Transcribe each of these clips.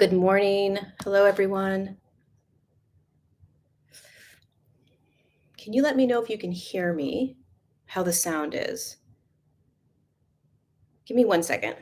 Good morning. Hello, everyone. Can you let me know if you can hear me, how the sound is? Give me 1 second.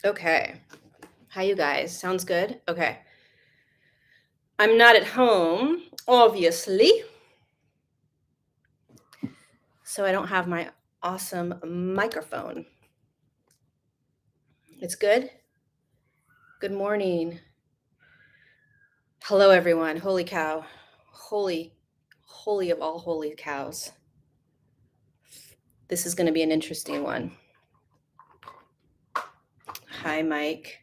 Okay. How you guys? Sounds good? Okay. I'm not at home, obviously, so I don't have my awesome microphone. It's good? Good morning. Hello, everyone. Holy cow. Holy of all holy cows. This is going to be an interesting one. Hi, Mike.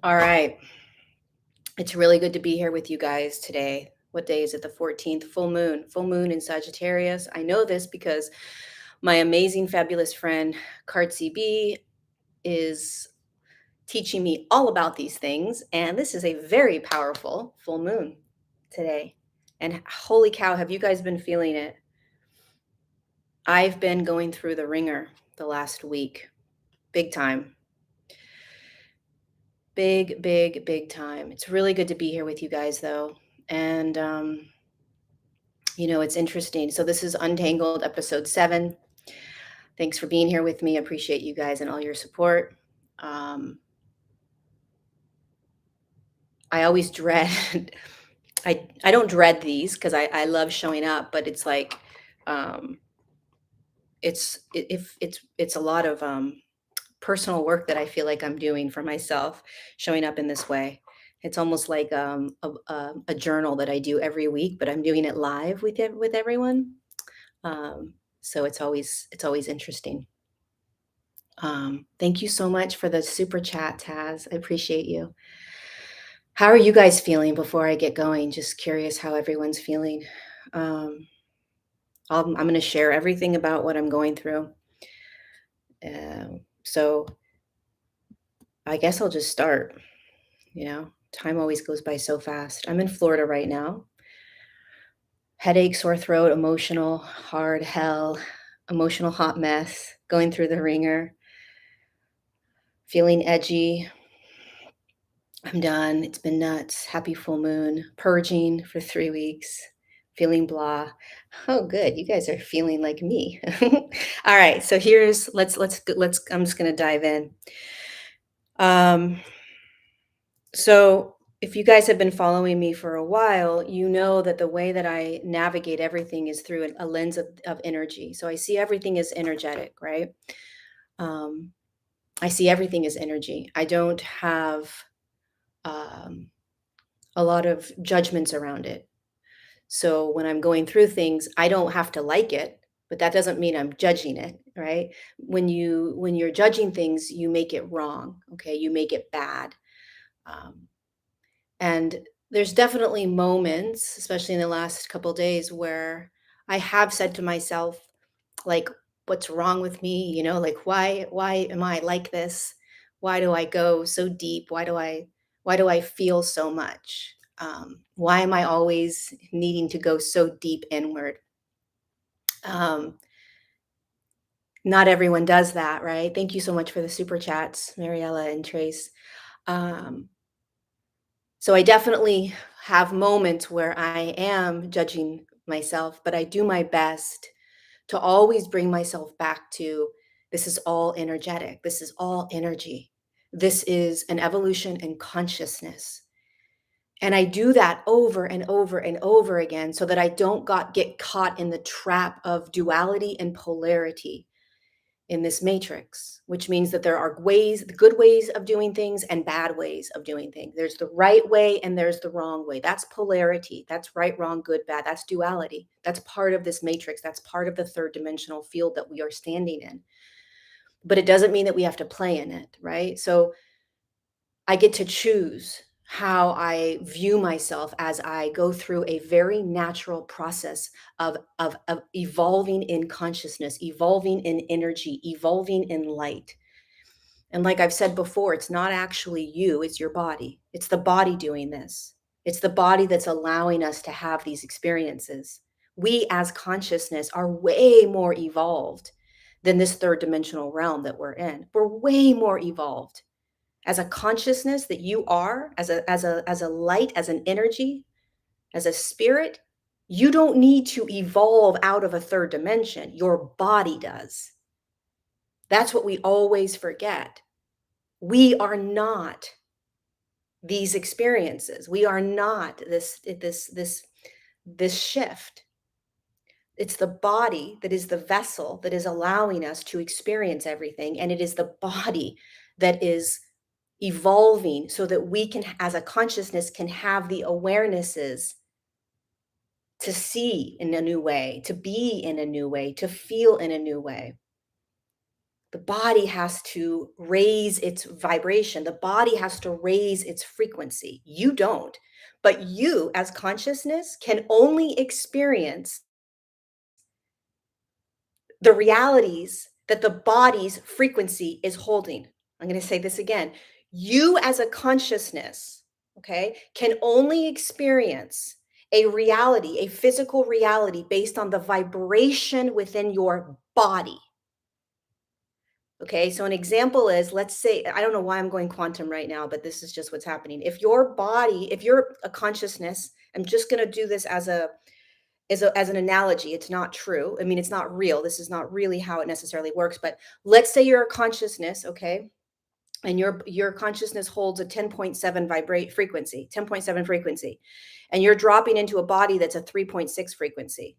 All right. It's really good to be here with you guys today. What day is it? The 14th, full moon in Sagittarius. I know this because my amazing, fabulous friend, Cartsy B, is teaching me all about these things. And this is a very powerful full moon today. And holy cow, have you guys been feeling it? I've been going through the ringer the last week, big time. Big time. It's really good to be here with you guys, though. And, it's interesting. So this is Untangled, episode 7. Thanks for being here with me. I appreciate you guys and all your support. I always dread, I don't dread these because I love showing up, but it's like, it's a lot of personal work that I feel like I'm doing for myself, showing up in this way. It's almost like a journal that I do every week, but I'm doing it live with everyone. So it's always interesting. Thank you so much for the super chat, Taz. I appreciate you. How are you guys feeling before I get going? Just curious how everyone's feeling. I'm going to share everything about what I'm going through. So I guess I'll just start. Time always goes by so fast. I'm in Florida right now. Headache, sore throat, emotional, hard hell, emotional hot mess, going through the ringer, feeling edgy. I'm done. It's been nuts. Happy full moon. Purging for 3 weeks. Feeling blah. Oh, good. You guys are feeling like me. All right. So let's I'm just gonna dive in. So if you guys have been following me for a while, you know that the way that I navigate everything is through a lens of energy. So I see everything as energetic, right? I see everything as energy. I don't have a lot of judgments around it. So when I'm going through things, I don't have to like it, but that doesn't mean I'm judging it, right? When you're judging things, you make it wrong, okay? You make it bad. And there's definitely moments, especially in the last couple days, where I have said to myself, like, what's wrong with me? Like why am I like this? Why do I go so deep? Why do I feel so much? Why am I always needing to go so deep inward? Not everyone does that, right? Thank you so much for the super chats, Mariella and Trace. So I definitely have moments where I am judging myself, but I do my best to always bring myself back to this is all energetic. This is all energy. This is an evolution in consciousness. And I do that over and over and over again so that I don't get caught in the trap of duality and polarity. in this matrix, which means that there are ways, good ways of doing things and bad ways of doing things. There's the right way and there's the wrong way. That's polarity. That's right, wrong, good, bad. That's duality. That's part of this matrix. That's part of the third dimensional field that we are standing in. But it doesn't mean that we have to play in it, right? So I get to choose how I view myself as I go through a very natural process of evolving in consciousness, evolving in energy, evolving in light. And like I've said before, it's not actually you, it's your body. It's the body doing this. It's the body that's allowing us to have these experiences. We as consciousness are way more evolved than this third dimensional realm that we're in. We're way more evolved as a consciousness that you are, as a light, as an energy, as a spirit. You don't need to evolve out of a third dimension. Your body does. That's what we always forget. We are not these experiences. We are not this shift. It's the body that is the vessel that is allowing us to experience everything, and it is the body that is evolving so that we can, as a consciousness, can have the awarenesses to see in a new way, to be in a new way, to feel in a new way. The body has to raise its vibration. The body has to raise its frequency. You don't. But you, as consciousness, can only experience the realities that the body's frequency is holding. I'm going to say this again. You, as a consciousness, okay, can only experience a reality, a physical reality based on the vibration within your body. Okay, so an example is, let's say, I don't know why I'm going quantum right now, but this is just what's happening. If your body, if you're a consciousness, I'm just going to do this as an analogy. It's not true. I mean, it's not real. This is not really how it necessarily works. But let's say you're a consciousness, okay, and your consciousness holds a 10.7 vibrate frequency, 10.7 frequency, and you're dropping into a body that's a 3.6 frequency.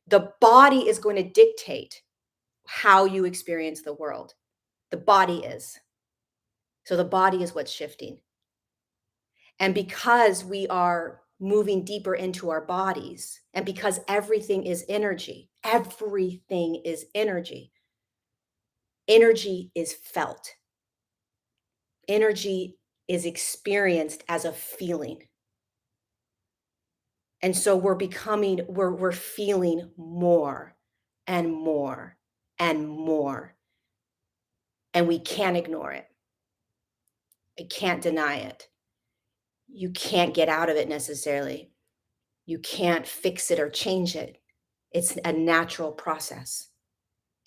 The body is going to dictate how you experience the world. The body is. So the body is what's shifting. And because we are moving deeper into our bodies, and because everything is energy, energy is felt, energy is experienced as a feeling. And so we're feeling more and more and more. And we can't ignore it. I can't deny it. You can't get out of it necessarily. You can't fix it or change it. It's a natural process.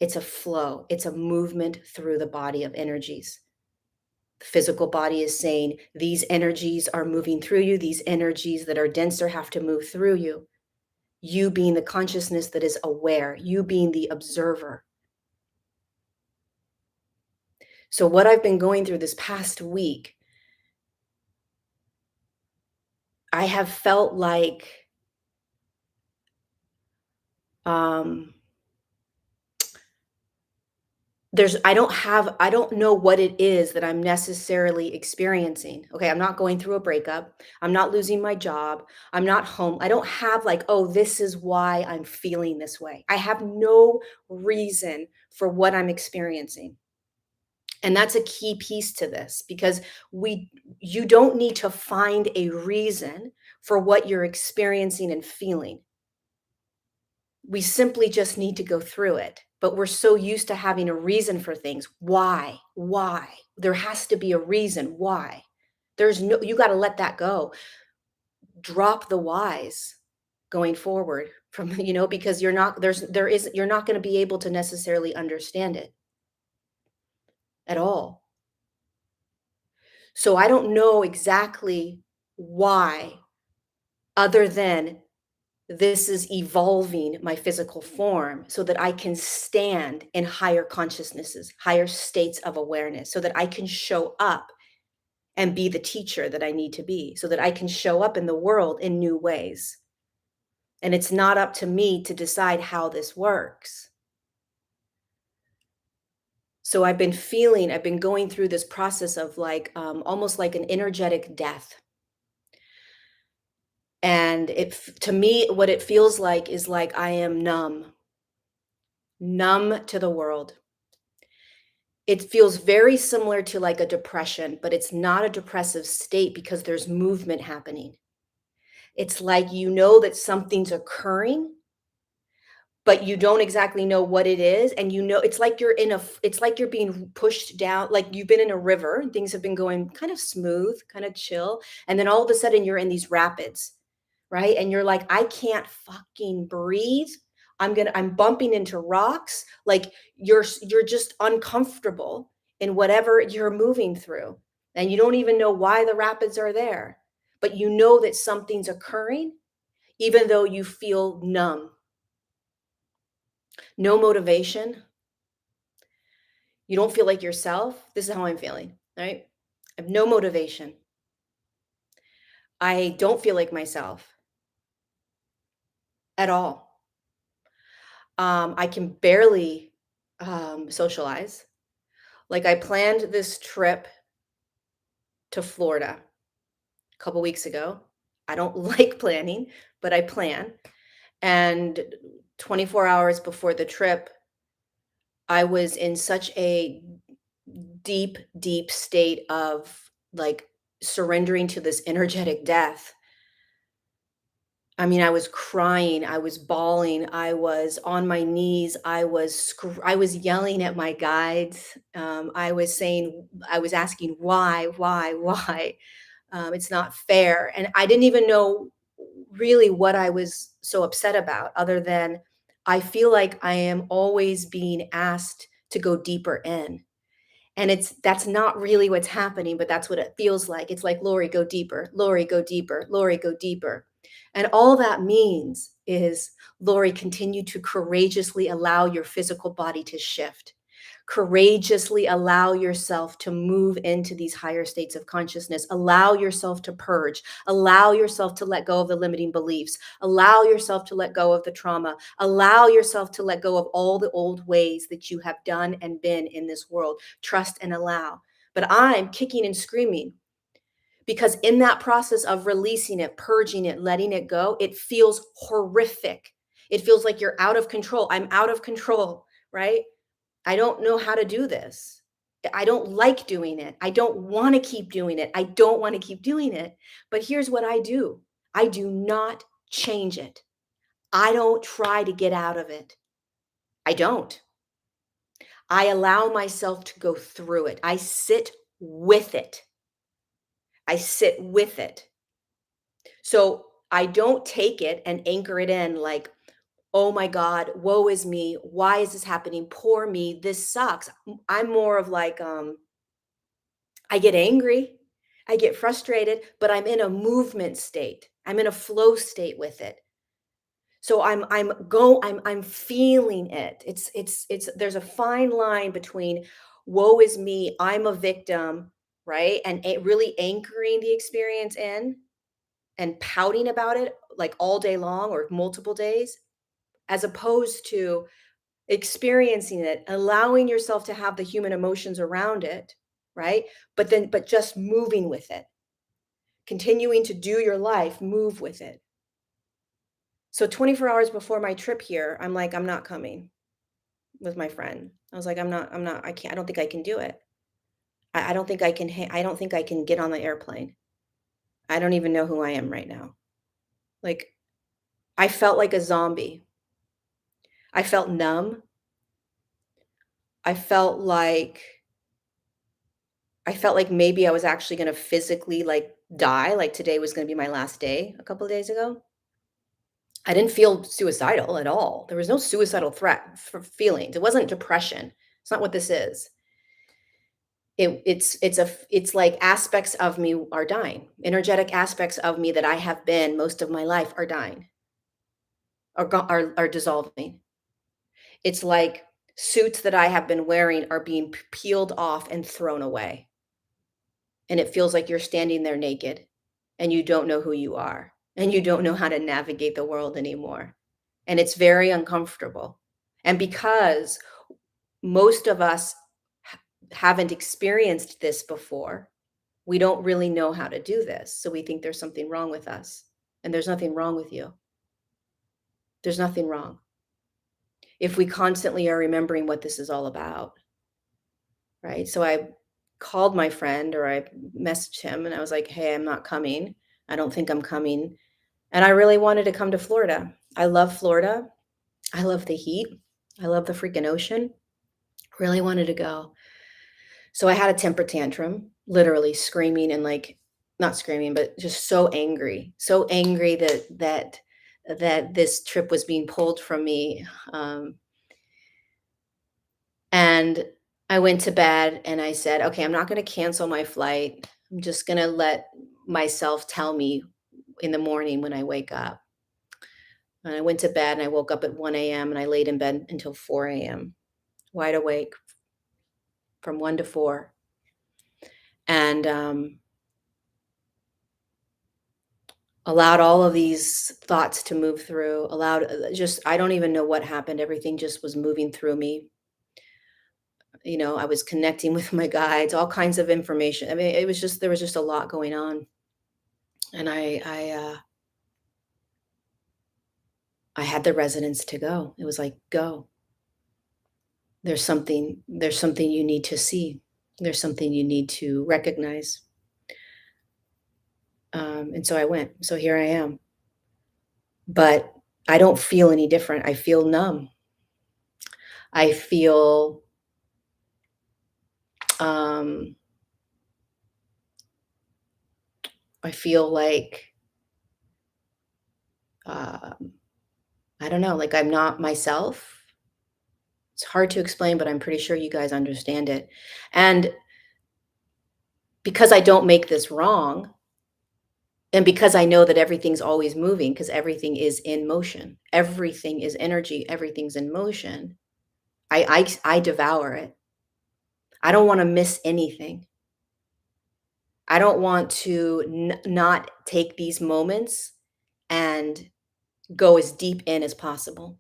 It's a flow. It's a movement through the body of energies. The physical body is saying, these energies are moving through you. These energies that are denser have to move through you. You being the consciousness that is aware, you being the observer. So what I've been going through this past week, I have felt like I don't know what it is that I'm necessarily experiencing. Okay, I'm not going through a breakup. I'm not losing my job. I'm not home. I don't have like, oh, this is why I'm feeling this way. I have no reason for what I'm experiencing. And that's a key piece to this, because you don't need to find a reason for what you're experiencing and feeling. We simply just need to go through it. But we're so used to having a reason for things. Why? Why? There has to be a reason why. You got to let that go. Drop the whys going forward from, because you're not going to be able to necessarily understand it at all. So I don't know exactly why, other than this is evolving my physical form so that I can stand in higher consciousnesses, higher states of awareness, so that I can show up and be the teacher that I need to be, so that I can show up in the world in new ways. And it's not up to me to decide how this works. So I've been going through this process of like almost like an energetic death. And to me, what it feels like is like I am numb to the world. It feels very similar to like a depression, but it's not a depressive state because there's movement happening. It's like you know that something's occurring, but you don't exactly know what it is, and you know it's like it's like you're being pushed down, like you've been in a river and things have been going kind of smooth, kind of chill, and then all of a sudden you're in these rapids, right? And you're like, I can't fucking breathe. I'm bumping into rocks. Like you're just uncomfortable in whatever you're moving through. And you don't even know why the rapids are there. But you know that something's occurring, even though you feel numb. No motivation. You don't feel like yourself. This is how I'm feeling, right? I have no motivation. I don't feel like myself at all. I can barely socialize. Like I planned this trip to Florida a couple weeks ago. I don't like planning, but I plan. And 24 hours before the trip, I was in such a deep, deep state of like surrendering to this energetic death. I mean, I was crying, I was bawling, I was on my knees, I was yelling at my guides. I was asking why? It's not fair. And I didn't even know really what I was so upset about, other than I feel like I am always being asked to go deeper in. And that's not really what's happening, but that's what it feels like. It's like, Lorie, go deeper. Lorie, go deeper. Lorie, go deeper. And all that means is, Lorie, continue to courageously allow your physical body to shift. Courageously allow yourself to move into these higher states of consciousness. Allow yourself to purge. Allow yourself to let go of the limiting beliefs. Allow yourself to let go of the trauma. Allow yourself to let go of all the old ways that you have done and been in this world. Trust and allow. But I'm kicking and screaming because in that process of releasing it, purging it, letting it go, it feels horrific. It feels like you're out of control. I'm out of control, right? I don't know how to do this. I don't like doing it. I don't want to keep doing it. I don't want to keep doing it. But here's what I do. I do not change it. I don't try to get out of it. I don't. I allow myself to go through it. I sit with it. I sit with it. So I don't take it and anchor it in like, oh my God, woe is me. Why is this happening? Poor me. This sucks. I'm more of like, I get angry, I get frustrated, but I'm in a movement state. I'm in a flow state with it. So I'm feeling it. It's there's a fine line between woe is me, I'm a victim, right? And really anchoring the experience in and pouting about it like all day long or multiple days, as opposed to experiencing it, allowing yourself to have the human emotions around it, right? But just moving with it, continuing to do your life, move with it. So 24 hours before my trip here, I'm like, I'm not coming with my friend. I was like, I can't, I don't think I can do it. I don't think I can, I don't think I can get on the airplane. I don't even know who I am right now. Like, I felt like a zombie. I felt numb. I felt like I felt like maybe I was actually gonna physically, like, die, like, today was gonna be my last day a couple of days ago. I didn't feel suicidal at all. There was no suicidal threat for feelings. It wasn't depression. It's not what this is. It's like aspects of me are dying. Energetic aspects of me that I have been most of my life are dying, are dissolving. It's like suits that I have been wearing are being peeled off and thrown away. And it feels like you're standing there naked and you don't know who you are and you don't know how to navigate the world anymore. And it's very uncomfortable. And because most of us haven't experienced this before, we don't really know how to do this. So we think there's something wrong with us. And there's nothing wrong with you. There's nothing wrong. If we constantly are remembering what this is all about, right? So I called my friend or I messaged him and I was like, hey, I'm not coming. I don't think I'm coming. And I really wanted to come to Florida. I love Florida. I love the heat. I love the freaking ocean. Really wanted to go. So I had a temper tantrum, literally screaming and like not screaming, but just so angry that this trip was being pulled from me. Um, and I went to bed and I said, okay, I'm not going to cancel my flight. I'm just going to let myself tell me in the morning when I wake up. And I went to bed and I woke up at 1 a.m. and I laid in bed until 4 a.m., wide awake from 1 to 4. And allowed all of these thoughts to move through, allowed just, I don't even know what happened. Everything just was moving through me. I was connecting with my guides, all kinds of information. I mean, there was just a lot going on. And I had the resonance to go. It was like, go. There's something you need to see. There's something you need to recognize. And so I went. So here I am. But I don't feel any different. I feel numb. I feel um, I feel like um, I don't know, like I'm not myself. It's hard to explain, but I'm pretty sure you guys understand it. And because I don't make this wrong, and because I know that everything's always moving, because everything is in motion, everything is energy, everything's in motion. I devour it. I don't want to miss anything. I don't want to not take these moments and go as deep in as possible.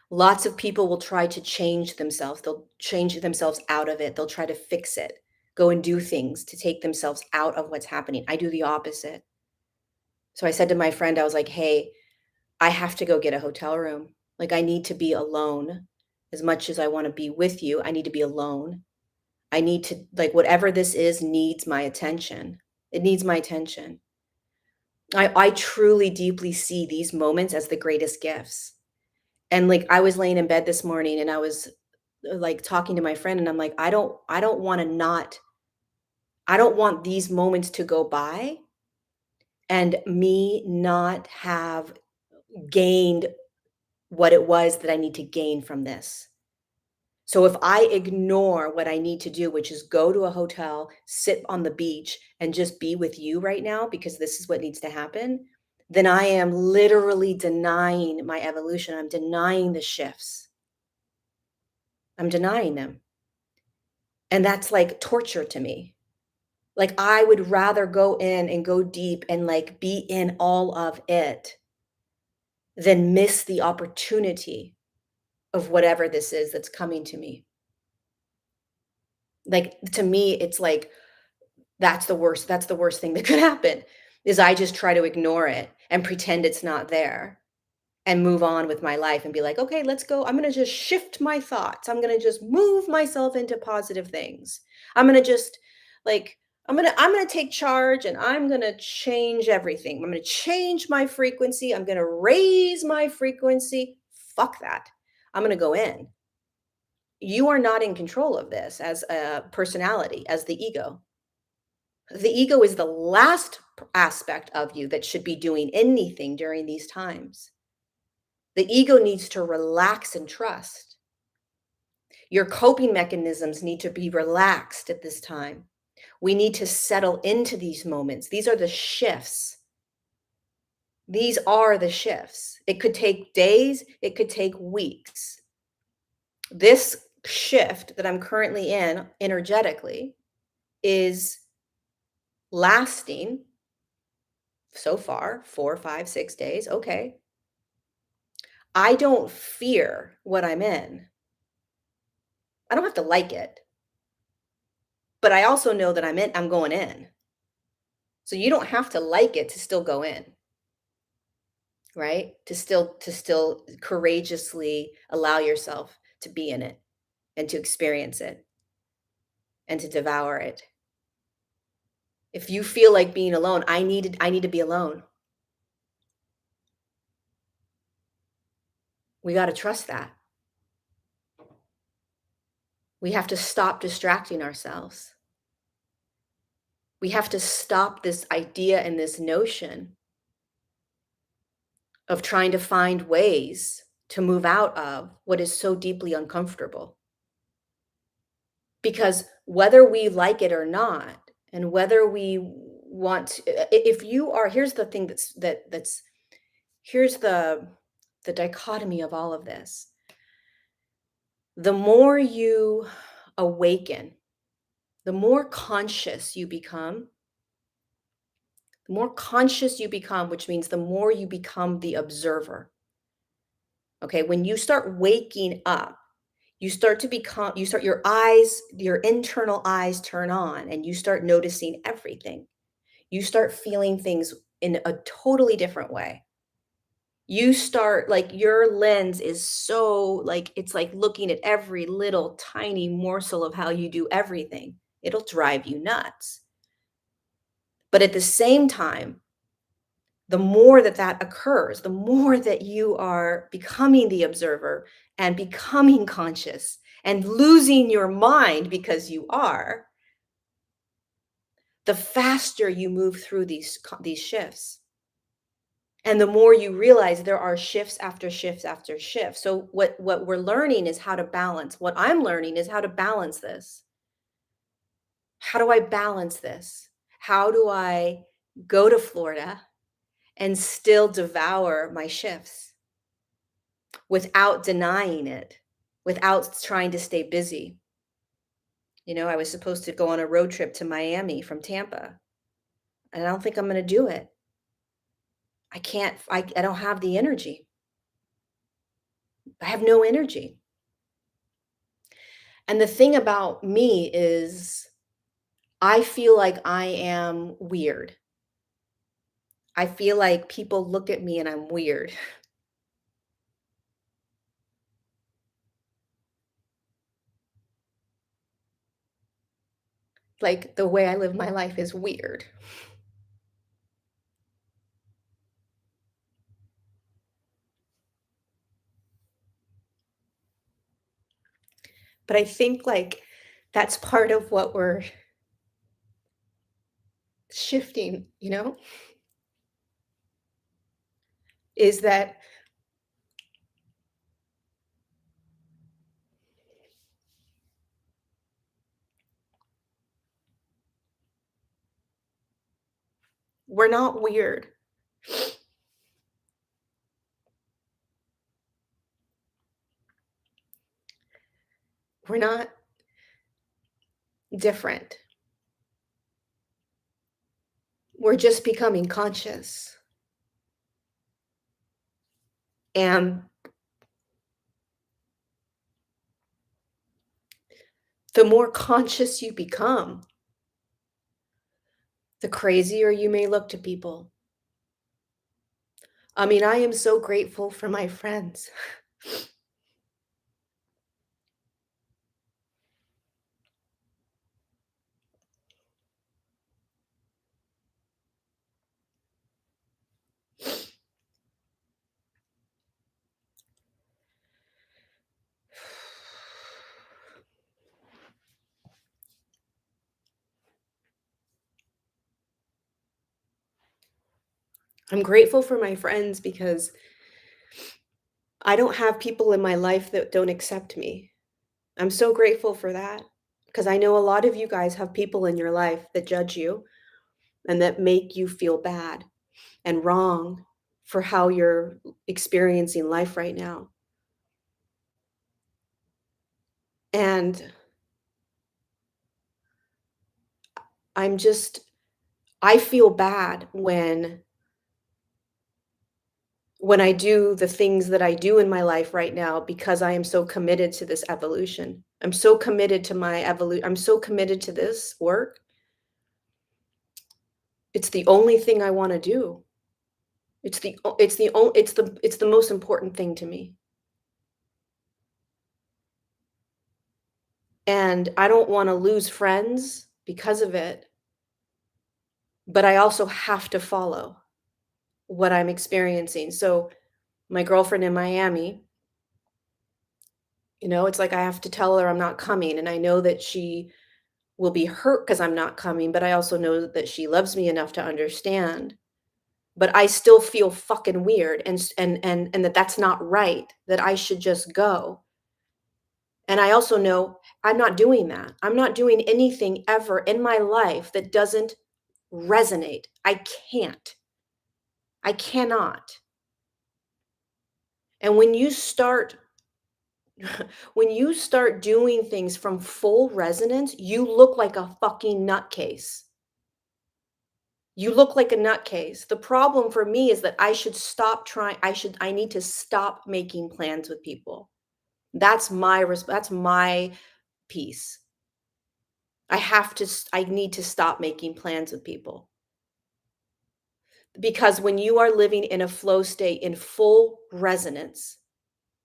Lots of people will try to change themselves. They'll change themselves out of it. They'll try to fix it, go and do things to take themselves out of what's happening. I do the opposite. So I said to my friend, I was like, hey, I have to go get a hotel room. Like, I need to be alone. As much as I want to be with you, I need to be alone. I need to, like, whatever this is needs my attention. It needs my attention. I truly deeply see these moments as the greatest gifts. And like I was laying in bed this morning and I was like talking to my friend and I'm like, I don't want to not, I don't want these moments to go by and me not have gained what it was that I need to gain from this. So if I ignore what I need to do, which is go to a hotel, sit on the beach, and just be with you right now, because this is what needs to happen, then I am literally denying my evolution. I'm denying the shifts. I'm denying them. And that's like torture to me. Like I would rather go in and go deep and like be in all of it than miss the opportunity of whatever this is that's coming to me. Like to me, it's like that's the worst thing that could happen is I just try to ignore it and pretend it's not there and move on with my life and be like, okay, let's go. I'm going to just shift my thoughts. I'm going to just move myself into positive things. I'm going to just like, I'm going to take charge and I'm going to change everything. I'm going to change my frequency. I'm going to raise my frequency. Fuck that. I'm going to go in. You are not in control of this as a personality, as the ego. The ego is the last aspect of you that should be doing anything during these times. The ego needs to relax and trust. Your coping mechanisms need to be relaxed at this time. We need to settle into these moments. These are the shifts. These are the shifts. It could take days, it could take weeks. This shift that I'm currently in energetically is lasting so far 4, 5, 6 days. Okay. I don't fear what I'm in. I don't have to like it. but I also know that I'm going in. So you don't have to like it to still go in, right? To still courageously allow yourself to be in it and to experience it and to devour it. If you feel like being alone, I need to be alone. We got to trust that. We have to stop distracting ourselves. We have to stop this idea and this notion of trying to find ways to move out of what is so deeply uncomfortable. Because whether we like it or not, and whether we want to, if you are, here's the thing that's here's the dichotomy of all of this. The more you awaken, the more conscious you become, which means the more you become the observer. Okay, when you start waking up, your internal eyes turn on and you start noticing everything. You start feeling things in a totally different way. You start, like, your lens is so, like, it's like looking at every little tiny morsel of how you do everything. It'll drive you nuts. But at the same time, the more that that occurs, the more that you are becoming the observer and becoming conscious and losing your mind because you are, the faster you move through these shifts. And the more you realize there are shifts after shifts after shifts. So what we're learning is how to balance. What I'm learning is how to balance this. How do I balance this? How do I go to Florida and still devour my shifts without denying it, without trying to stay busy? I was supposed to go on a road trip to Miami from Tampa, and I don't think I'm going to do it. I can't, I don't have the energy. I have no energy. And the thing about me is I feel like I am weird. I feel like people look at me and I'm weird. Like, the way I live my life is weird. But I think, like, that's part of what we're shifting, is that we're not weird. We're not different. We're just becoming conscious. And the more conscious you become, the crazier you may look to people. I mean, I am so grateful for my friends. I'm grateful for my friends because I don't have people in my life that don't accept me. I'm so grateful for that because I know a lot of you guys have people in your life that judge you and that make you feel bad and wrong for how you're experiencing life right now. And I'm just, I feel bad when I do the things that I do in my life right now because I am so committed to this evolution. I'm so committed to my evolution. I'm so committed to this work. It's the only thing I want to do. It's the most important thing to me. And I don't want to lose friends because of it, but I also have to follow what I'm experiencing. So my girlfriend in Miami, it's like I have to tell her I'm not coming, and I know that she will be hurt because 'cause I'm not coming, but I also know that she loves me enough to understand. But I still feel fucking weird and that that's not right, that I should just go. And I also know I'm not doing that. I'm not doing anything ever in my life that doesn't resonate. I can't. I cannot. And when you start doing things from full resonance, you look like a fucking nutcase. You look like a nutcase. The problem for me is that I need to stop making plans with people. That's my piece. I need to stop making plans with people. Because when you are living in a flow state in full resonance,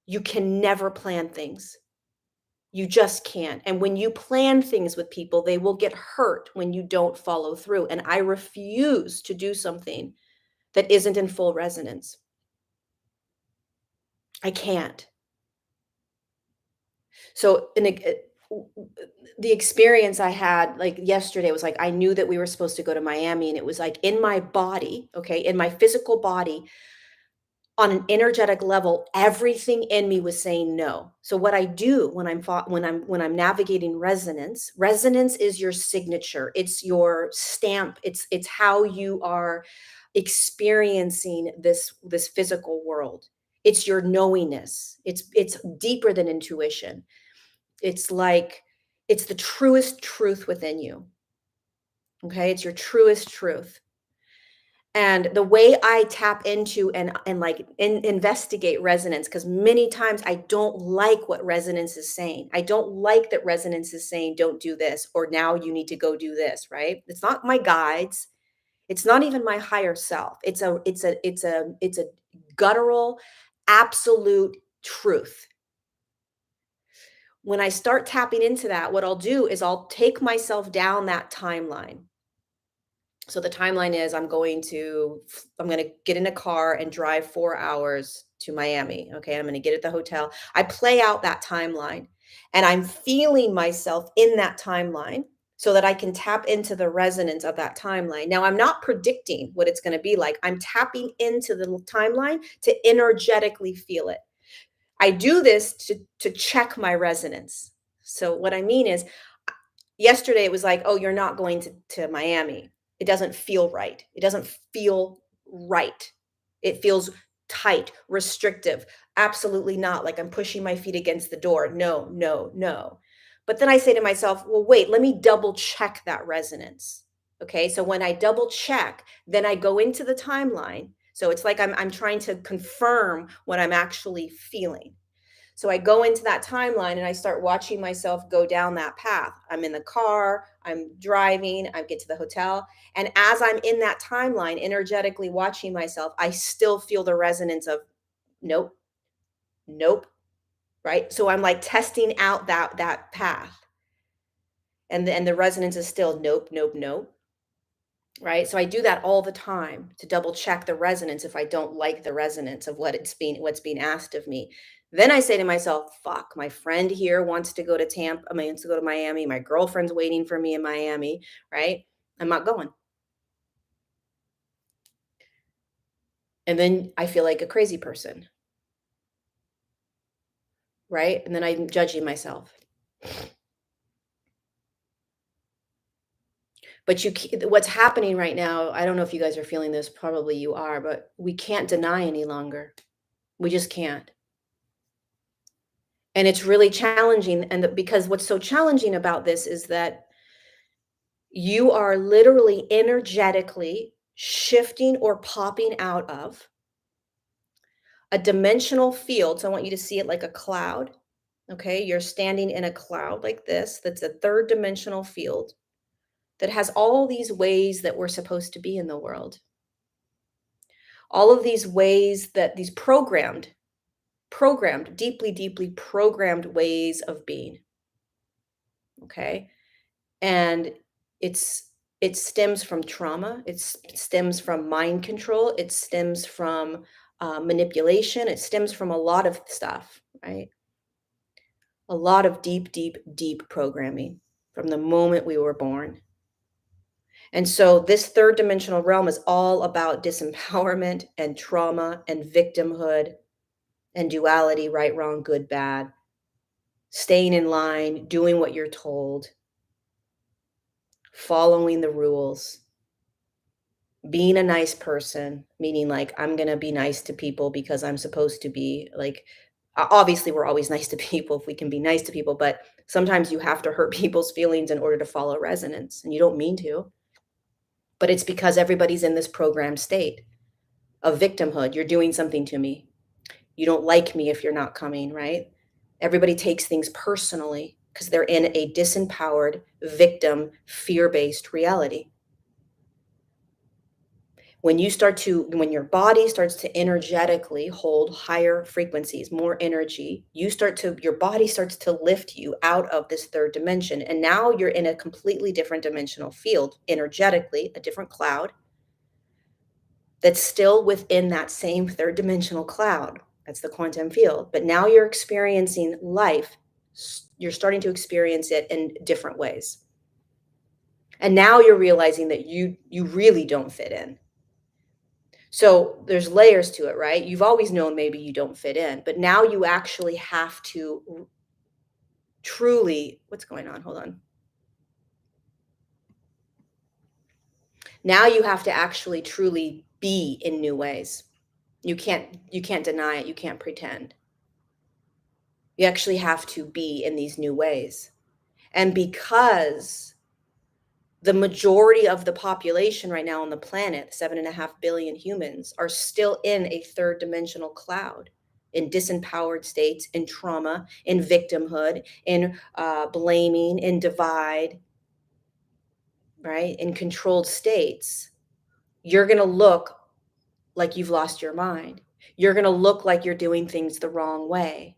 you can never plan things. You just can't. And when you plan things with people, they will get hurt when you don't follow through. And I refuse to do something that isn't in full resonance. I can't. So the experience I had like yesterday was like I knew that we were supposed to go to Miami, and it was like in my body, okay, in my physical body, on an energetic level, everything in me was saying no. So what I do when I'm navigating resonance, resonance is your signature. It's your stamp. It's how you are experiencing this physical world. It's your knowingness. It's deeper than intuition. It's like it's the truest truth within you. Okay? It's your truest truth. And the way I tap into and like investigate resonance, because many times I don't like what resonance is saying. I don't like that resonance is saying, don't do this, or now you need to go do this, right? It's not my guides. It's not even my higher self. It's a guttural, absolute truth. When I start tapping into that, what I'll do is I'll take myself down that timeline. So the timeline is I'm going to get in a car and drive 4 hours to Miami. Okay, I'm going to get at the hotel. I play out that timeline and I'm feeling myself in that timeline so that I can tap into the resonance of that timeline. Now, I'm not predicting what it's going to be like. I'm tapping into the timeline to energetically feel it. I do this to check my resonance. So what I mean is yesterday it was like, "Oh, you're not going to Miami." It doesn't feel right. It doesn't feel right. It feels tight, restrictive. Absolutely not. Like I'm pushing my feet against the door. No, no, no. But then I say to myself, "Well, wait, let me double check that resonance." Okay? So when I double check, then I go into the timeline. So it's like I'm trying to confirm what I'm actually feeling. So I go into that timeline and I start watching myself go down that path. I'm in the car, I'm driving, I get to the hotel. And as I'm in that timeline, energetically watching myself, I still feel the resonance of nope, nope, right? So I'm like testing out that path. And the resonance is still nope, nope, nope. Right? So I do that all the time to double check the resonance if I don't like the resonance of what's being asked of me. Then I say to myself, fuck, my friend here wants to go to wants to go to Miami. My girlfriend's waiting for me in Miami, right? I'm not going. And then I feel like a crazy person, right? And then I'm judging myself. But what's happening right now, I don't know if you guys are feeling this, probably you are, but we can't deny any longer. We just can't. And it's really challenging, because what's so challenging about this is that you are literally energetically shifting or popping out of A dimensional field, so I want you to see it like a cloud, okay? You're standing in a cloud like this, that's a third dimensional field that has all these ways that we're supposed to be in the world. All of these ways that these programmed, deeply, deeply programmed ways of being, okay? And it's it stems from trauma, it stems from mind control, it stems from manipulation, it stems from a lot of stuff, right? A lot of deep, deep, deep programming from the moment we were born. And so this third dimensional realm is all about disempowerment and trauma and victimhood and duality, right, wrong, good, bad, staying in line, doing what you're told, following the rules, being a nice person, meaning like I'm going to be nice to people because I'm supposed to be like obviously we're always nice to people if we can be nice to people, but sometimes you have to hurt people's feelings in order to follow resonance and you don't mean to. But it's because everybody's in this programmed state of victimhood. You're doing something to me. You don't like me if you're not coming, right? Everybody takes things personally because they're in a disempowered, victim, fear-based reality. When your body starts to energetically hold higher frequencies, more energy, your body starts to lift you out of this third dimension. And now you're in a completely different dimensional field, energetically, a different cloud that's still within that same third dimensional cloud. That's the quantum field. But now you're experiencing life. You're starting to experience it in different ways. And now you're realizing that you really don't fit in. So there's layers to it, right? You've always known maybe you don't fit in, but now you actually have to truly, what's going on? Hold on. Now you have to actually truly be in new ways. You can't deny it, you can't pretend. You actually have to be in these new ways. And because the majority of the population right now on the planet, 7.5 billion humans, are still in a third dimensional cloud, in disempowered states, in trauma, in victimhood, in blaming, in divide, right? In controlled states, you're going to look like you've lost your mind. You're going to look like you're doing things the wrong way,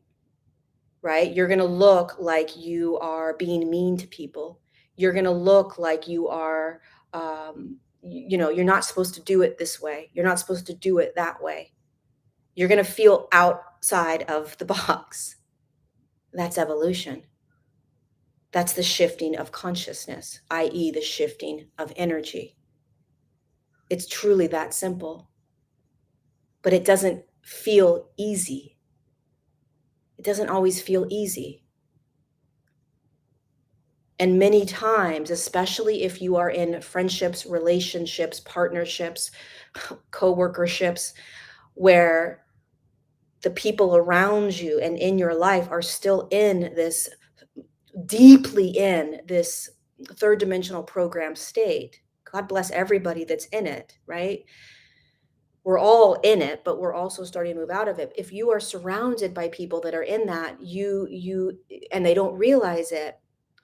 right? You're going to look like you are being mean to people. You're going to look like you are, you're not supposed to do it this way. You're not supposed to do it that way. You're going to feel outside of the box. That's evolution. That's the shifting of consciousness, i.e., the shifting of energy. It's truly that simple. But it doesn't feel easy. It doesn't always feel easy. And many times, especially if you are in friendships, relationships, partnerships, co-workerships, where the people around you and in your life are still deeply in this third dimensional program state. God bless everybody that's in it, right? We're all in it, but we're also starting to move out of it. If you are surrounded by people that are in that, and they don't realize it,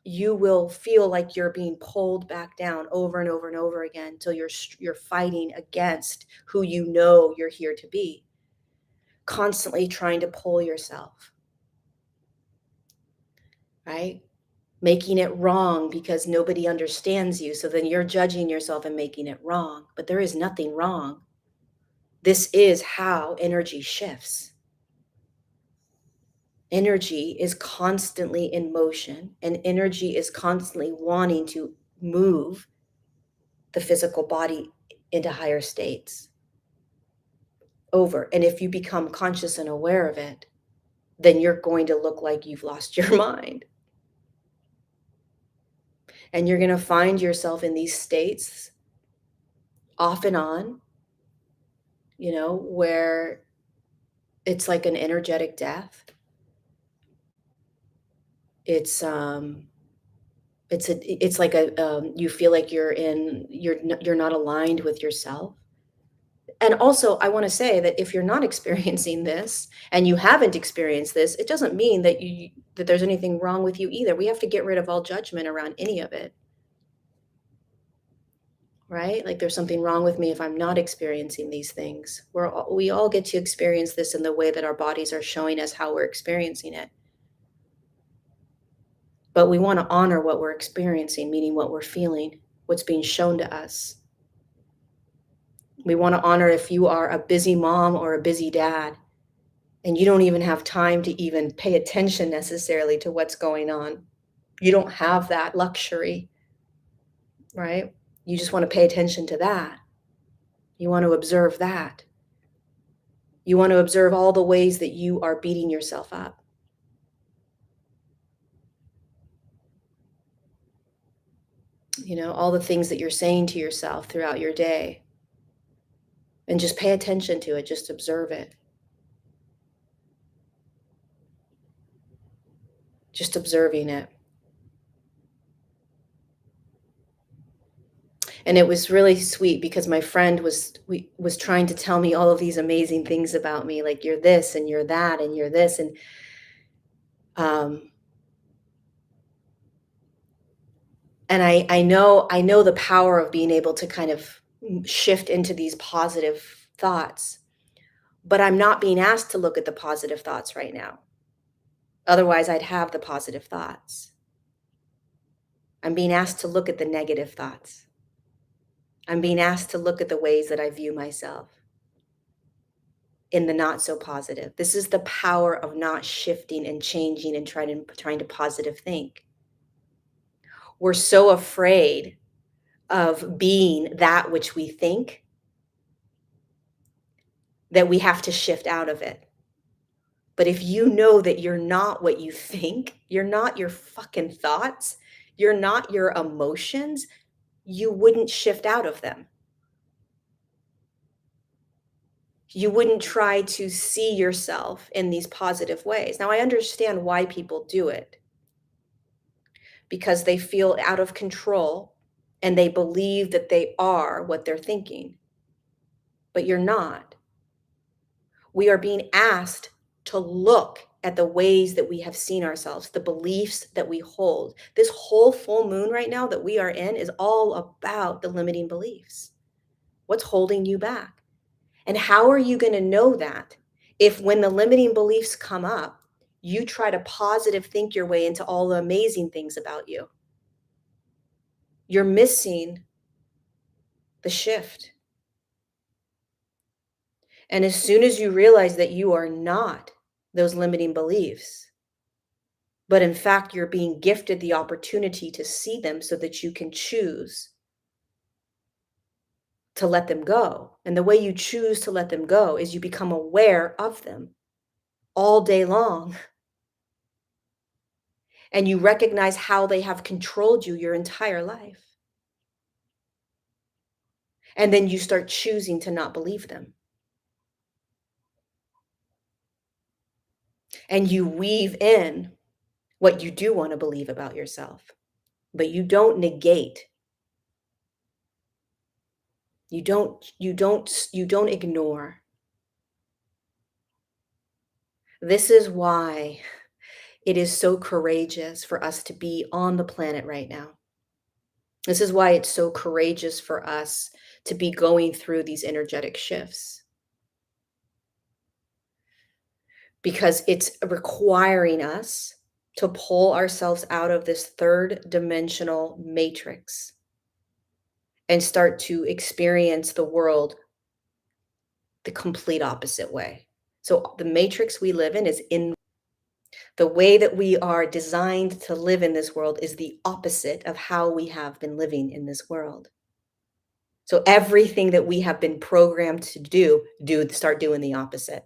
you will feel like you're being pulled back down over and over and over again until you're fighting against who you know you're here to be, constantly trying to pull yourself, right? Making it wrong because nobody understands you. So then you're judging yourself and making it wrong, but there is nothing wrong. This is how energy shifts. Energy is constantly in motion, and energy is constantly wanting to move the physical body into higher states over. And if you become conscious and aware of it, then you're going to look like you've lost your mind. And you're going to find yourself in these states off and on, where it's like an energetic death. It's like you feel like you're not aligned with yourself. And also, I want to say that if you're not experiencing this and you haven't experienced this, it doesn't mean that that there's anything wrong with you either. We have to get rid of all judgment around any of it, right? Like there's something wrong with me if I'm not experiencing these things. We all get to experience this in the way that our bodies are showing us how we're experiencing it. But we want to honor what we're experiencing, meaning what we're feeling, what's being shown to us. We want to honor if you are a busy mom or a busy dad and you don't even have time to even pay attention necessarily to what's going on. You don't have that luxury, right? You just want to pay attention to that. You want to observe that. You want to observe all the ways that you are beating yourself up. You know, all the things that you're saying to yourself throughout your day. And just pay attention to it, just observe it. Just observing it. And it was really sweet because my friend was trying to tell me all of these amazing things about me, like you're this and you're that and you're this, and um, I know the power of being able to kind of shift into these positive thoughts, but I'm not being asked to look at the positive thoughts right now. Otherwise, I'd have the positive thoughts. I'm being asked to look at the negative thoughts. I'm being asked to look at the ways that I view myself in the not so positive. This is the power of not shifting and changing and trying to positive think. We're so afraid of being that which we think that we have to shift out of it. But if you know that you're not what you think, you're not your fucking thoughts, you're not your emotions, you wouldn't shift out of them. You wouldn't try to see yourself in these positive ways. Now, I understand why people do it, because they feel out of control and they believe that they are what they're thinking. But you're not. We are being asked to look at the ways that we have seen ourselves, the beliefs that we hold. This whole full moon right now that we are in is all about the limiting beliefs. What's holding you back? And how are you going to know that if when the limiting beliefs come up, you try to positive think your way into all the amazing things about you? You're missing the shift. And as soon as you realize that you are not those limiting beliefs, but in fact, you're being gifted the opportunity to see them so that you can choose to let them go. And the way you choose to let them go is you become aware of them all day long. And you recognize how they have controlled you your entire life. And then you start choosing to not believe them. And you weave in what you do want to believe about yourself, but you don't negate. You don't ignore. This is why it is so courageous for us to be on the planet right now. This is why it's so courageous for us to be going through these energetic shifts. Because it's requiring us to pull ourselves out of this third dimensional matrix and start to experience the world the complete opposite way. So the matrix we live in is in the way that we are designed to live in this world is the opposite of how we have been living in this world. So everything that we have been programmed to start doing the opposite.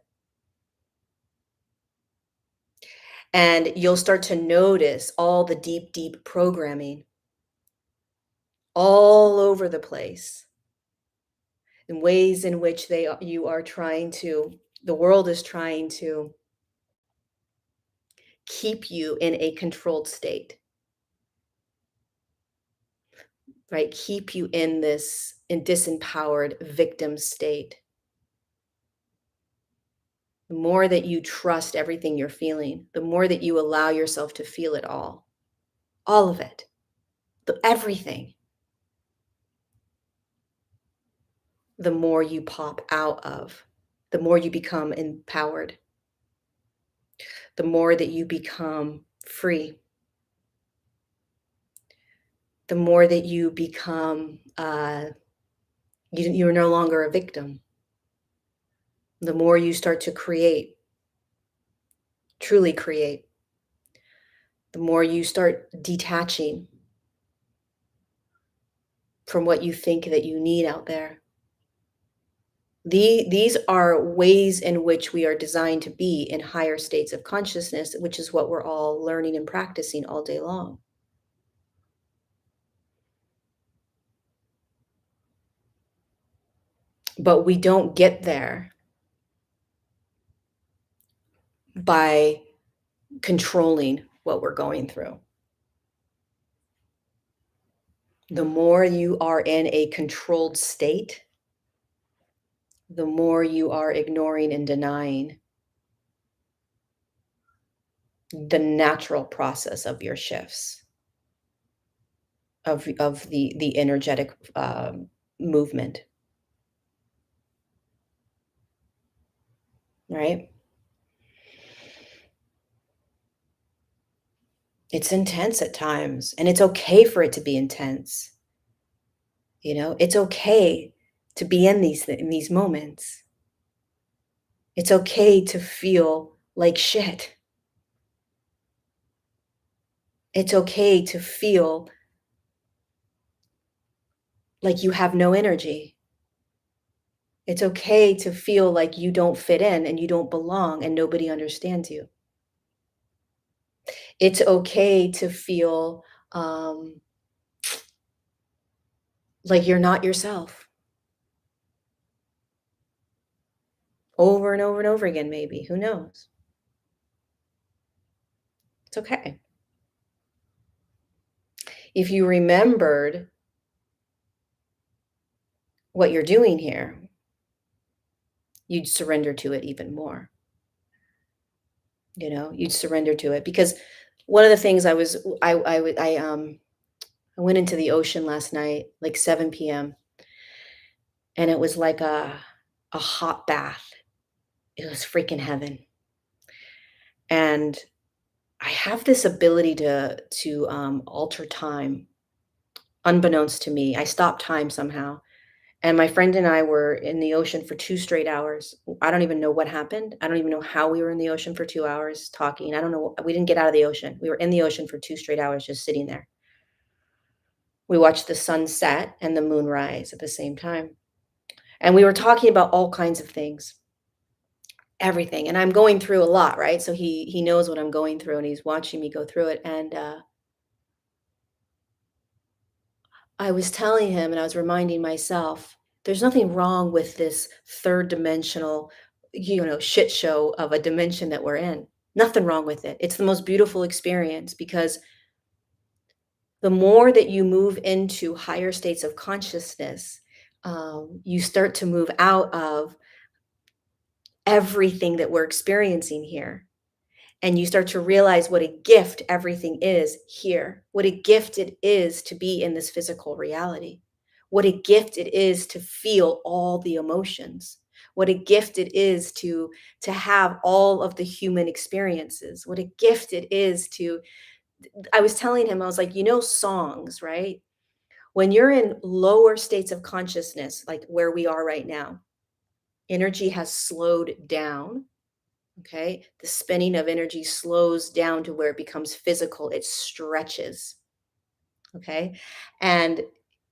And you'll start to notice all the deep, deep programming all over the place in ways in which the world is trying to keep you in a controlled state, right? Keep you in disempowered victim state. the more that you trust everything you're feeling, the more that you allow yourself to feel it all of it, everything, the more you pop out of, the more you become empowered, the more that you become free, the more that you become, you're no longer a victim, the more you start to create, truly create, the more you start detaching from what you think that you need out there. These are ways in which we are designed to be in higher states of consciousness, which is what we're all learning and practicing all day long. But we don't get there by controlling what we're going through. The more you are in a controlled state, the more you are ignoring and denying the natural process of your shifts, of the energetic movement, right? It's intense at times, and it's okay for it to be intense. You know, it's okay to be in these moments. It's okay to feel like shit. It's okay to feel like you have no energy. It's okay to feel like you don't fit in and you don't belong and nobody understands you. It's okay to feel like you're not yourself over and over and over again, maybe. Who knows? It's okay. If you remembered what you're doing here, you'd surrender to it even more. You know, you'd surrender to it because one of the things I went into the ocean last night, like 7 p.m., and it was like a hot bath. It was freaking heaven. And I have this ability to alter time, unbeknownst to me. I stopped time somehow. And my friend and I were in the ocean for 2 straight hours. I don't even know what happened. I don't even know how we were in the ocean for 2 hours talking. I don't know. We didn't get out of the ocean. We were in the ocean for 2 straight hours just sitting there. We watched the sun set and the moon rise at the same time. And we were talking about all kinds of things, everything. And I'm going through a lot, right? So he knows what I'm going through and he's watching me go through it. And I was telling him and I was reminding myself, there's nothing wrong with this third dimensional, shit show of a dimension that we're in. Nothing wrong with it. It's the most beautiful experience because the more that you move into higher states of consciousness, you start to move out of everything that we're experiencing here. And you start to realize what a gift everything is here, what a gift it is to be in this physical reality, what a gift it is to feel all the emotions, what a gift it is to have all of the human experiences, what a gift it is to I was telling him, I was like, songs, right? When you're in lower states of consciousness, like where we are right now, energy has slowed down. Okay. The spinning of energy slows down to where it becomes physical. It stretches. Okay. And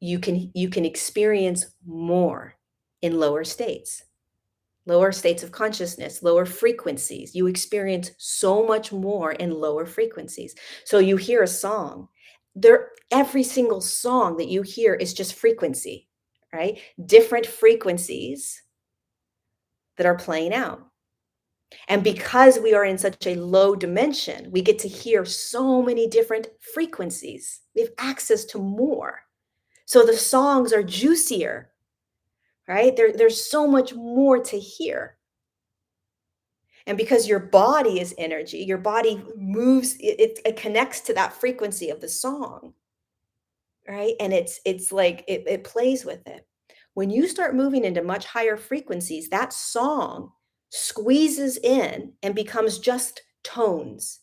you can experience more in lower states of consciousness, lower frequencies. You experience so much more in lower frequencies. So you hear a song. Every single song that you hear is just frequency, right? Different frequencies that are playing out. And because we are in such a low dimension, we get to hear so many different frequencies. We have access to more. So the songs are juicier, right? There's so much more to hear. And because your body is energy, your body moves, it connects to that frequency of the song, right? And it's like it plays with it. When you start moving into much higher frequencies, that song squeezes in and becomes just tones.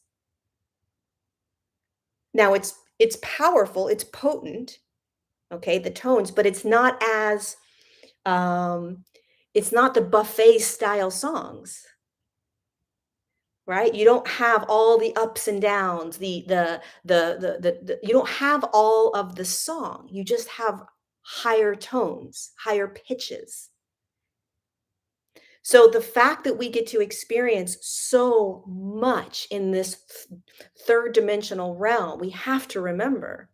Now it's powerful, it's potent, okay, the tones, but um it's not the buffet style songs, right? You don't have all the ups and downs, the you don't have all of the song. You just have higher tones, higher pitches. So the fact that we get to experience so much in this third dimensional realm, we have to remember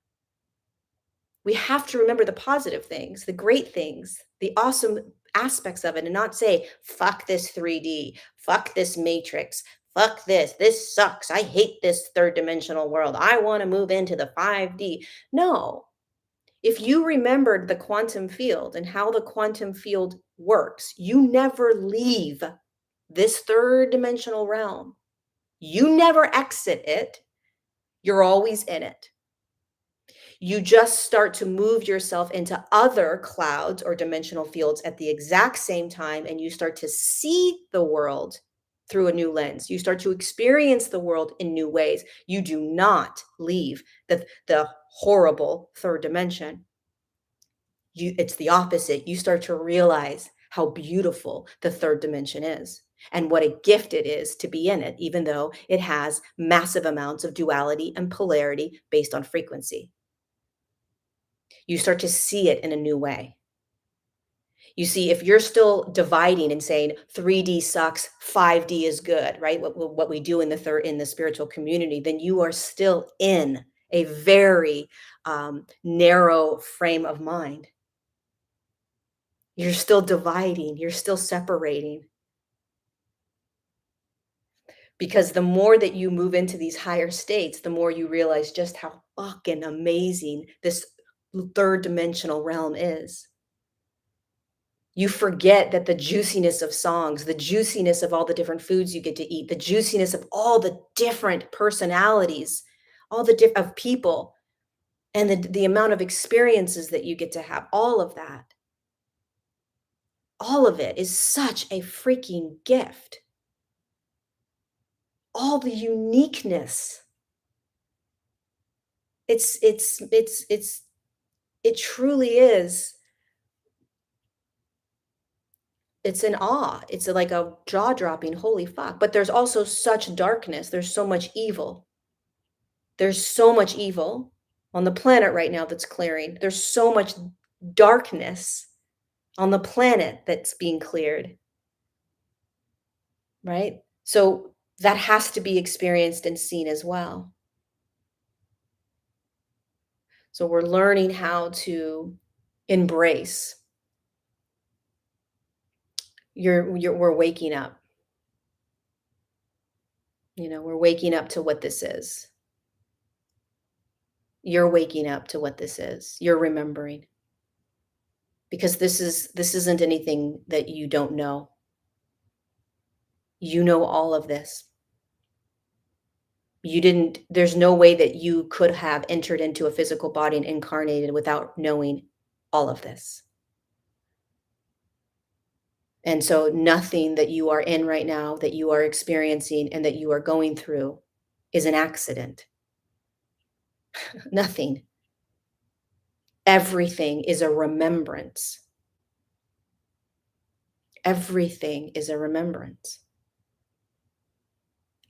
the positive things, the great things, the awesome aspects of it, and not say, fuck this 3D, fuck this matrix, fuck this, this sucks. I hate this third dimensional world. I want to move into the 5D. No. If you remembered the quantum field and how the quantum field works, you never leave this third dimensional realm. You never exit it. You're always in it. You just start to move yourself into other clouds or dimensional fields at the exact same time, and you start to see the world through a new lens. You start to experience the world in new ways. You do not leave the horrible third dimension. It's the opposite. You start to realize how beautiful the third dimension is and what a gift it is to be in it, even though it has massive amounts of duality and polarity based on frequency. You start to see it in a new way. You see, if you're still dividing and saying 3D sucks, 5D is good, right? What we do in the spiritual community, then you are still in a very narrow frame of mind. You're still dividing, you're still separating. Because the more that you move into these higher states, the more you realize just how fucking amazing this third dimensional realm is. You forget that the juiciness of songs, the juiciness of all the different foods you get to eat, the juiciness of all the different personalities, all the of people, and the amount of experiences that you get to have, all of that. All of it is such a freaking gift. All the uniqueness. It truly is. It's an awe. It's like a jaw-dropping, holy fuck. But there's also such darkness. There's so much evil. There's so much evil on the planet right now that's clearing. There's so much darkness on the planet that's being cleared. Right? So that has to be experienced and seen as well. So we're learning how to embrace. We're waking up. We're waking up to what this is. You're waking up to what this is. You're remembering. Because this isn't anything that you don't know. You know all of this. There's no way that you could have entered into a physical body and incarnated without knowing all of this. And so nothing that you are in right now, that you are experiencing and that you are going through is an accident. Nothing. Everything is a remembrance. Everything is a remembrance.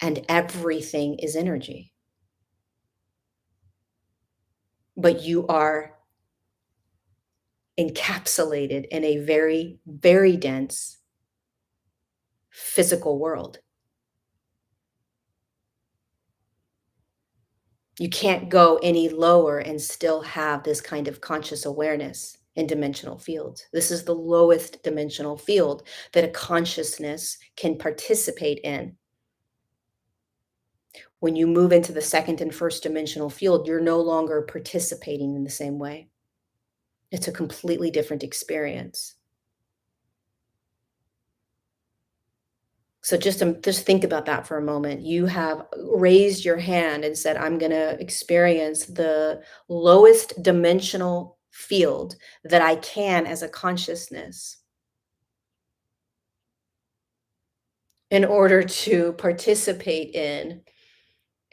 And everything is energy. But you are encapsulated in a very, very dense physical world. You can't go any lower and still have this kind of conscious awareness in dimensional fields. This is the lowest dimensional field that a consciousness can participate in. When you move into the second and first dimensional field, you're no longer participating in the same way. It's a completely different experience. So just think about that for a moment. You have raised your hand and said, I'm going to experience the lowest dimensional field that I can as a consciousness in order to participate in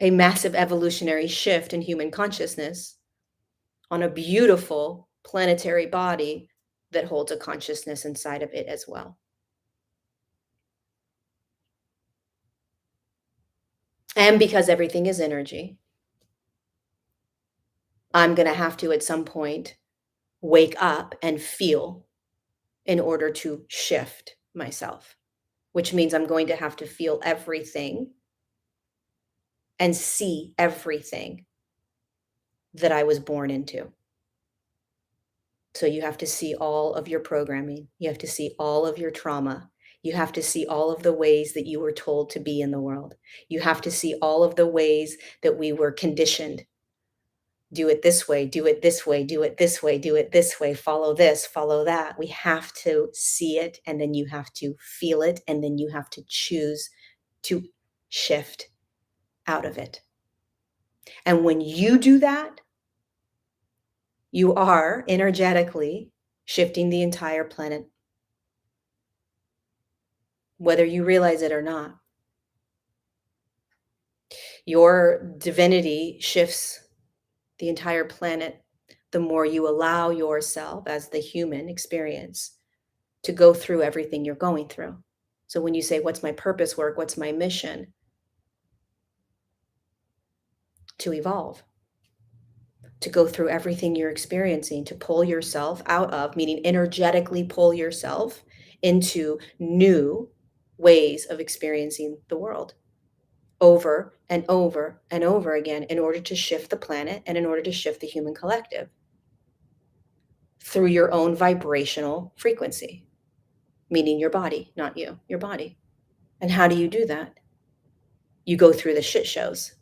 a massive evolutionary shift in human consciousness on a beautiful planetary body that holds a consciousness inside of it as well. And because everything is energy, I'm going to have to at some point wake up and feel in order to shift myself, which means I'm going to have to feel everything and see everything that I was born into. So you have to see all of your programming. You have to see all of your trauma. You have to see all of the ways that you were told to be in the world. You have to see all of the ways that we were conditioned. Do it this way, do it this way, do it this way, do it this way, follow this, follow that. We have to see it, and then you have to feel it, and then you have to choose to shift out of it. And when you do that, you are energetically shifting the entire planet, whether you realize it or not. Your divinity shifts the entire planet the more you allow yourself as the human experience to go through everything you're going through. So when you say, what's my purpose work? What's my mission? To evolve, to go through everything you're experiencing, to pull yourself out of, meaning energetically pull yourself into new ways of experiencing the world over and over and over again in order to shift the planet and in order to shift the human collective through your own vibrational frequency, meaning your body, not you, your body. And how do you do that? You go through the shit shows.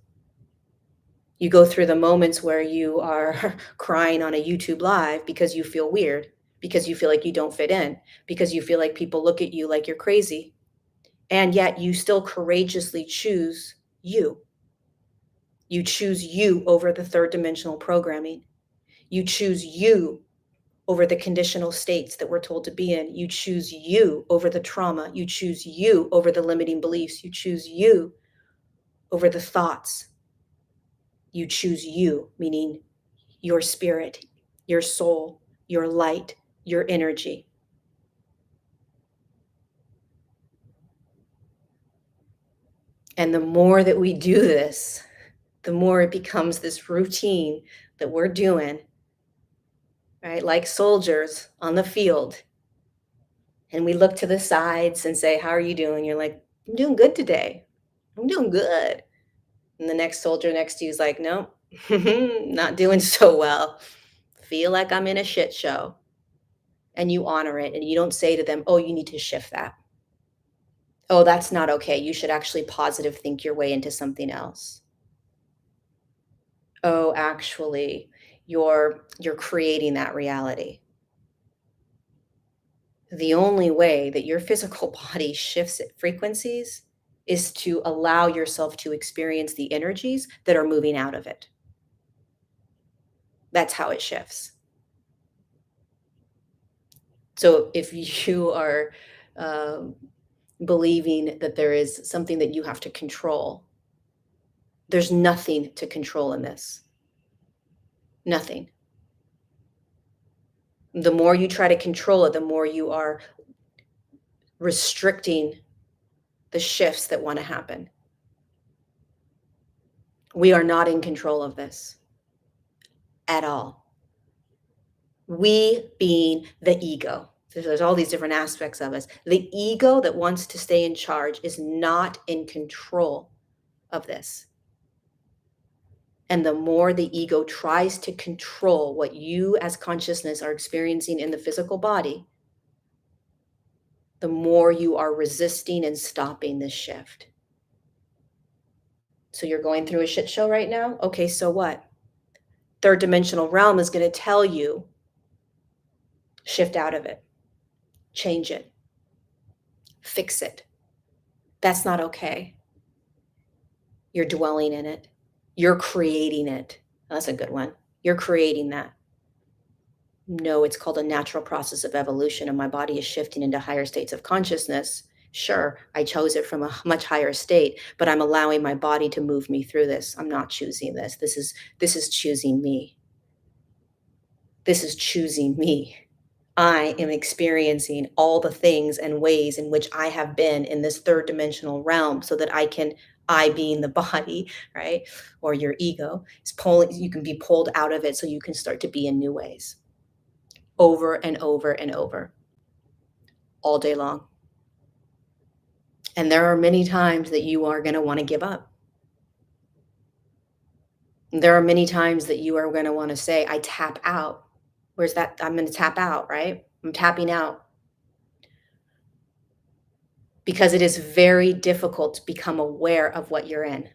You go through the moments where you are crying on a YouTube live because you feel weird, because you feel like you don't fit in, because you feel like people look at you like you're crazy. And yet you still courageously choose you. You choose you over the third dimensional programming. You choose you over the conditional states that we're told to be in. You choose you over the trauma. You choose you over the limiting beliefs. You choose you over the thoughts. You choose you, meaning your spirit, your soul, your light, your energy. And the more that we do this, the more it becomes this routine that we're doing, right? Like soldiers on the field. And we look to the sides and say, how are you doing? You're like, I'm doing good today. I'm doing good. And the next soldier next to you is like, nope, not doing so well. Feel like I'm in a shit show. And you honor it. And you don't say to them, oh, you need to shift that. Oh, that's not okay. You should actually positive think your way into something else. Oh, actually, you're creating that reality. The only way that your physical body shifts at frequencies is to allow yourself to experience the energies that are moving out of it. That's how it shifts. So if you are believing that there is something that you have to control, there's nothing to control in this. Nothing. The more you try to control it, the more you are restricting the shifts that want to happen. We are not in control of this at all. We being the ego. So there's all these different aspects of us. The ego that wants to stay in charge is not in control of this. And the more the ego tries to control what you as consciousness are experiencing in the physical body, the more you are resisting and stopping this shift. So you're going through a shit show right now? Okay, so what? Third dimensional realm is going to tell you, shift out of it, change it, fix it. That's not okay. You're dwelling in it. You're creating it. That's a good one. You're creating that. No, it's called a natural process of evolution, and my body is shifting into higher states of consciousness. Sure, I chose it from a much higher state, but I'm allowing my body to move me through this. I'm not choosing this. This is choosing me. This is choosing me. I am experiencing all the things and ways in which I have been in this third dimensional realm so that I being the body, right? Or your ego is pulling, you can be pulled out of it so you can start to be in new ways over and over and over all day long. And there are many times that you are going to want to give up. There are many times that you are going to want to say, I tap out. Where's that? I'm going to tap out, right? I'm tapping out because it is very difficult to become aware of what you're in.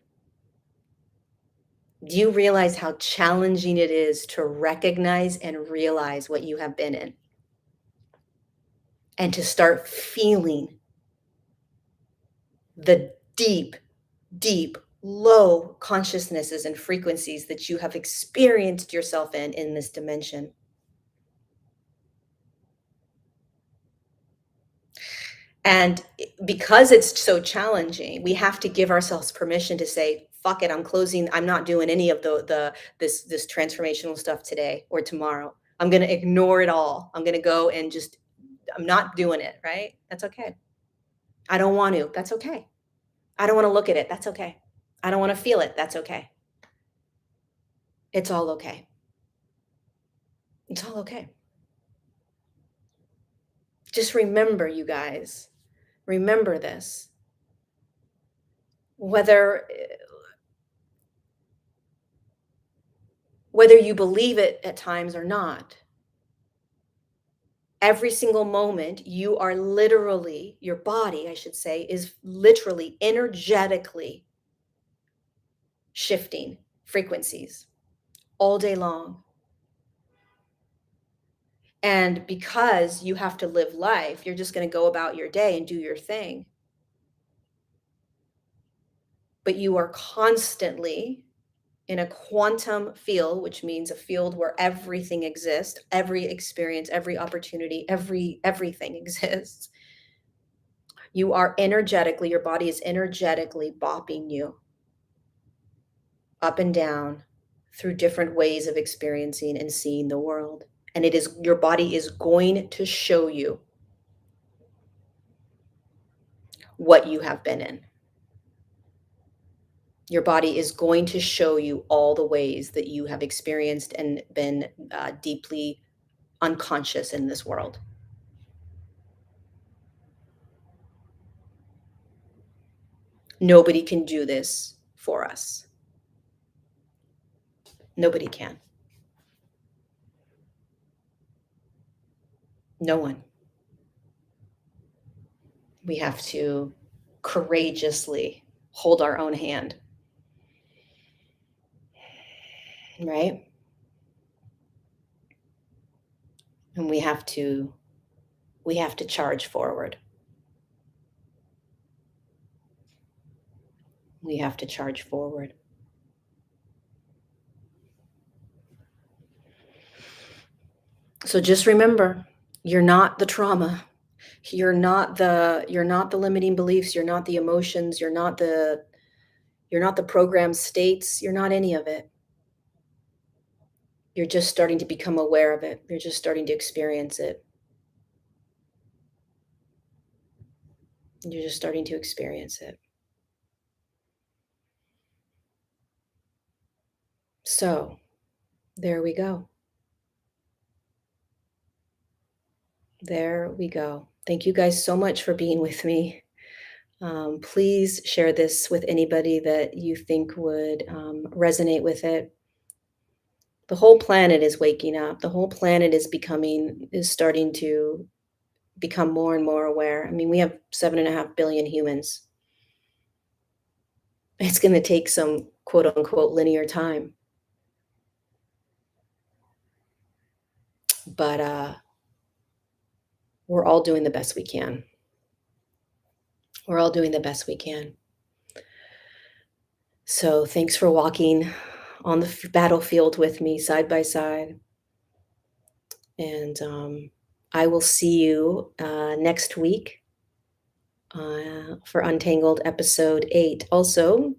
Do you realize how challenging it is to recognize and realize what you have been in and to start feeling the deep, deep, low consciousnesses and frequencies that you have experienced yourself in this dimension? And because it's so challenging, we have to give ourselves permission to say, fuck it, I'm closing, I'm not doing any of this transformational stuff today or tomorrow. I'm going to ignore it all. I'm going to go and just, I'm not doing it, right? That's okay. I don't want to. That's okay. I don't want to look at it. That's okay. I don't want to feel it. That's okay. It's all okay. It's all okay. Just remember, you guys, remember this. Whether you believe it at times or not, every single moment you are literally, your body, I should say, is literally energetically shifting frequencies all day long. And because you have to live life, you're just going to go about your day and do your thing. But you are constantly in a quantum field, which means a field where everything exists, every experience, every opportunity, everything exists. You are energetically, your body is energetically bopping you up and down through different ways of experiencing and seeing the world. And it is, your body is going to show you what you have been in. Your body is going to show you all the ways that you have experienced and been deeply unconscious in this world. Nobody can do this for us. Nobody can. No one. We have to courageously hold our own hand. Right? And we have to charge forward. We have to charge forward. So just remember, you're not the trauma. You're not the limiting beliefs, you're not the emotions, you're not the program states, you're not any of it. You're just starting to become aware of it. You're just starting to experience it. You're just starting to experience it. So, there we go. There we go. Thank you guys so much for being with me. Please share this with anybody that you think would resonate with it. The whole planet is waking up. The whole planet is starting to become more and more aware. I mean, we have 7.5 billion humans. It's going to take some quote unquote linear time. But we're all doing the best we can. We're all doing the best we can. So thanks for walking on the battlefield with me side by side. And I will see you next week for Untangled episode 8. Also,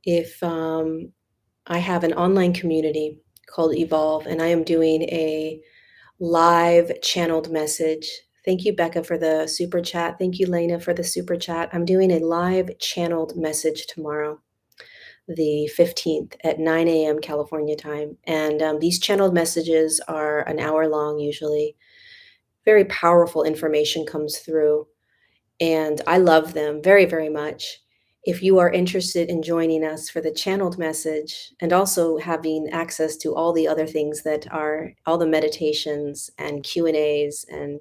if I have an online community called Evolve, and I am doing a live channeled message. Thank you, Becca, for the super chat. Thank you, Lena, for the super chat. I'm doing a live channeled message tomorrow, the 15th at 9 a.m. California time. And these channeled messages are an hour long, usually. Very powerful information comes through, and I love them very, very much. If you are interested in joining us for the channeled message and also having access to all the other things that are all the meditations and Q&As and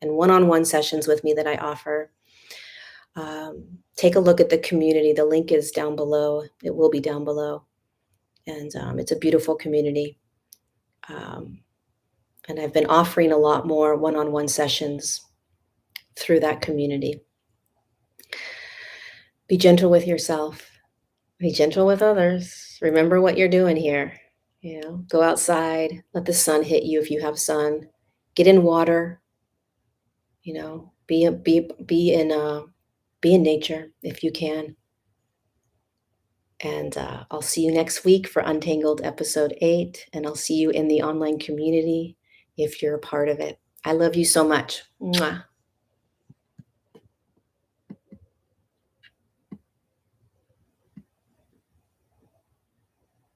one-on-one sessions with me that I offer, take a look at the community. The link is down below. It will be down below. And it's a beautiful community. Um, and I've been offering a lot more one-on-one sessions through that community. Be gentle with yourself. Be gentle with others. Remember what you're doing here. Go outside, let the sun hit you if you have sun. Get in water. Be in nature if you can. And I'll see you next week for Untangled episode 8, and I'll see you in the online community if you're a part of it. I love you so much. Mwah.